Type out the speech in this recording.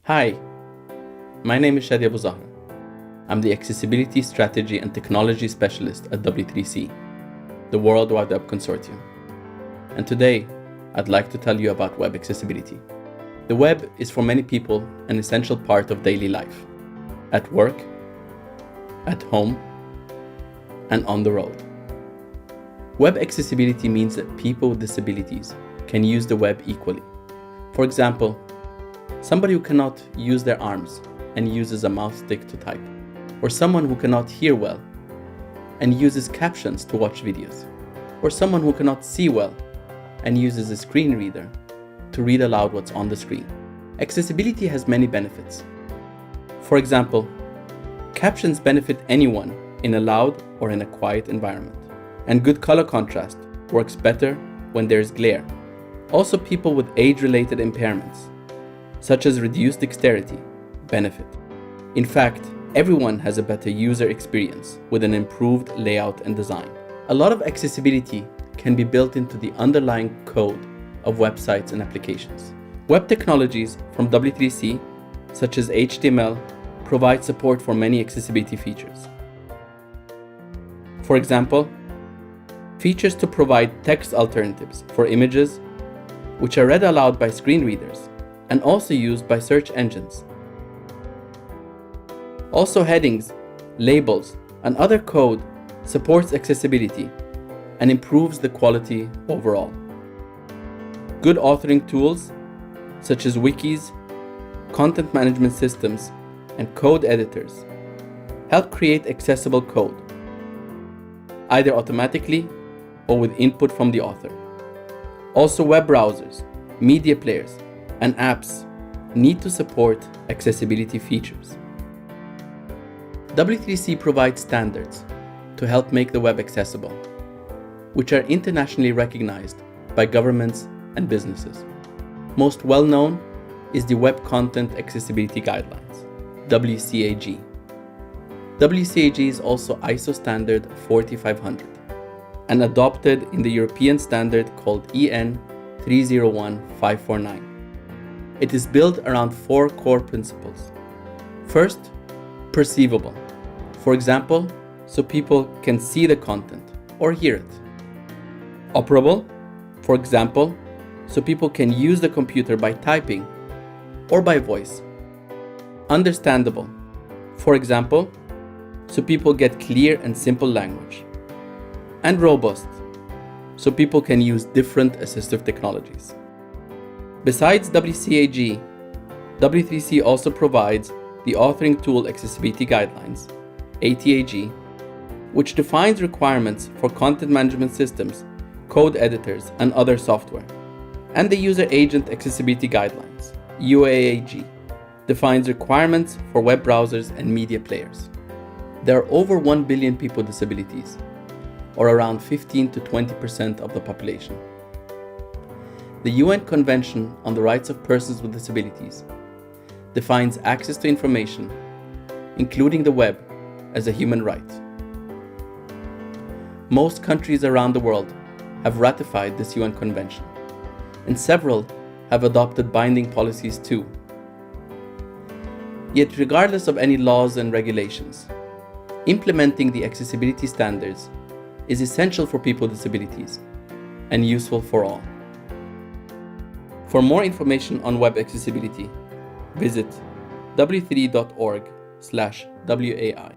Hi, my name is Shadi Abu Zahra. I'm the Accessibility Strategy and Technology Specialist at W3C, the World Wide Web Consortium. And today, I'd like to tell you about web accessibility. The web is for many people an essential part of daily life, at work, at home, and on the road. Web accessibility means that people with disabilities can use the web equally. For example, somebody who cannot use their arms and uses a mouse stick to type, or someone who cannot hear well and uses captions to watch videos, or someone who cannot see well and uses a screen reader to read aloud what's on the screen. Accessibility has many benefits. For example, captions benefit anyone in a loud or in a quiet environment, and good color contrast works better when there is glare. Also, people with age-related impairments, such as reduced dexterity, benefit. In fact, everyone has a better user experience with an improved layout and design. A lot of accessibility can be built into the underlying code of websites and applications. Web technologies from W3C, such as HTML, provide support for many accessibility features. For example, features to provide text alternatives for images, which are read aloud by screen readers, and also used by search engines. Also, headings, labels, and other code supports accessibility and improves the quality overall. Good authoring tools, such as wikis, content management systems, and code editors, help create accessible code, either automatically or with input from the author. Also, web browsers, media players, and apps need to support accessibility features. W3C provides standards to help make the web accessible, which are internationally recognized by governments and businesses. Most well known is the Web Content Accessibility Guidelines, WCAG. WCAG is also ISO standard 40500 and adopted in the European standard called EN 301549. It is built around 4 core principles. First, perceivable. For example, so people can see the content or hear it. Operable. For example, so people can use the computer by typing or by voice. Understandable. For example, so people get clear and simple language. And robust, so people can use different assistive technologies. Besides WCAG, W3C also provides the Authoring Tool Accessibility Guidelines, ATAG, which defines requirements for content management systems, code editors, and other software. And the User Agent Accessibility Guidelines, UAAG, defines requirements for web browsers and media players. There are over 1 billion people with disabilities, or around 15 to 20% of the population. The UN Convention on the Rights of Persons with Disabilities defines access to information, including the web, as a human right. Most countries around the world have ratified this UN Convention, and several have adopted binding policies too. Yet, regardless of any laws and regulations, implementing the accessibility standards is essential for people with disabilities and useful for all. For more information on web accessibility, visit w3.org/WAI.